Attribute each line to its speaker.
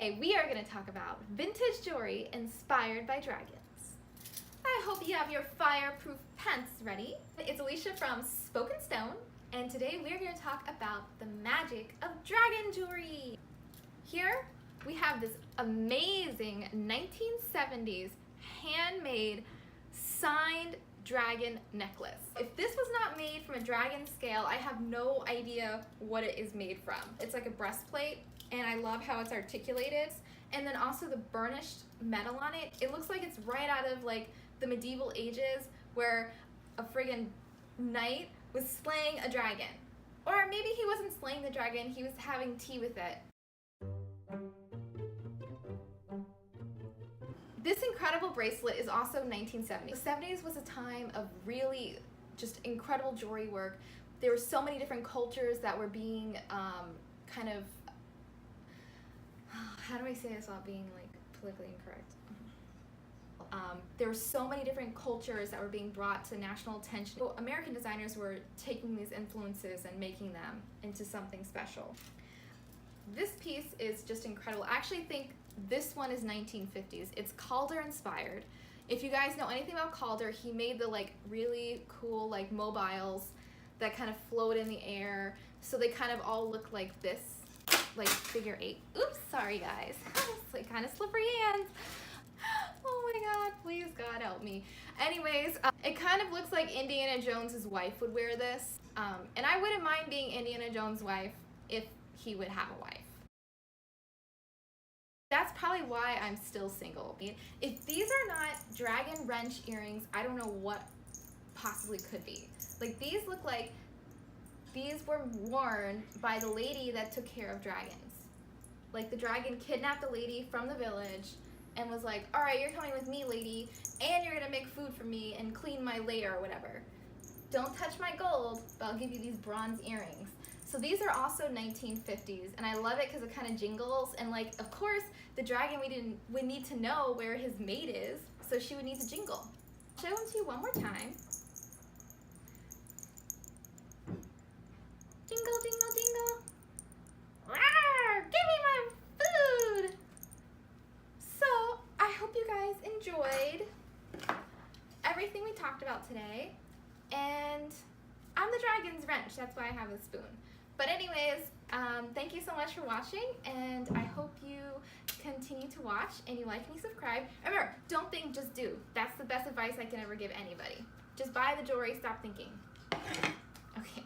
Speaker 1: Today we are going to talk about vintage jewelry inspired by dragons. I hope you have your fireproof pants ready. It's Alicia from Spoken Stone, and today we're going to talk about the magic of dragon jewelry. Here we have this amazing 1970s handmade signed dragon necklace. If this was not made from a dragon scale, I have no idea what it is made from. It's like a breastplate, and I love how it's articulated. And then also the burnished metal on it. It looks like it's right out of like the medieval ages where a friggin' knight was slaying a dragon. Or maybe he wasn't slaying the dragon, he was having tea with it. This incredible bracelet is also 1970. The 70s was a time of really just incredible jewelry work. There were so many different cultures that were being kind of, how do I say this without being like politically incorrect? There were so many different cultures that were being brought to national attention. So American designers were taking these influences and making them into something special. This piece is just incredible. I actually think this one is 1950s. It's Calder inspired. If you guys know anything about Calder, he made the like really cool like mobiles that kind of float in the air. So they kind of all look like this, like figure 8. Oops, sorry guys. It's like kind of slippery hands. Oh my God, please God help me. Anyways, it kind of looks like Indiana Jones's wife would wear this. And I wouldn't mind being Indiana Jones' wife if he would have a wife. That's probably why I'm still single. If these are not dragon wrench earrings, I don't know what possibly could be. Like these look like these were worn by the lady that took care of dragons. Like the dragon kidnapped the lady from the village and was like, all right, you're coming with me, lady, and you're gonna make food for me and clean my lair or whatever. Don't touch my gold, but I'll give you these bronze earrings. So these are also 1950s, and I love it because it kind of jingles, and like, of course, the dragon would need to know where his mate is, so she would need to jingle. I'll show them to you one more time. Jingle, jingle, jingle. Rawr, give me my food. So I hope you guys enjoyed everything we talked about today, and I'm the dragon's wrench, that's why I have a spoon. But anyways, thank you so much for watching, and I hope you continue to watch and you like and you subscribe. Remember, don't think, just do. That's the best advice I can ever give anybody. Just buy the jewelry, stop thinking. Okay.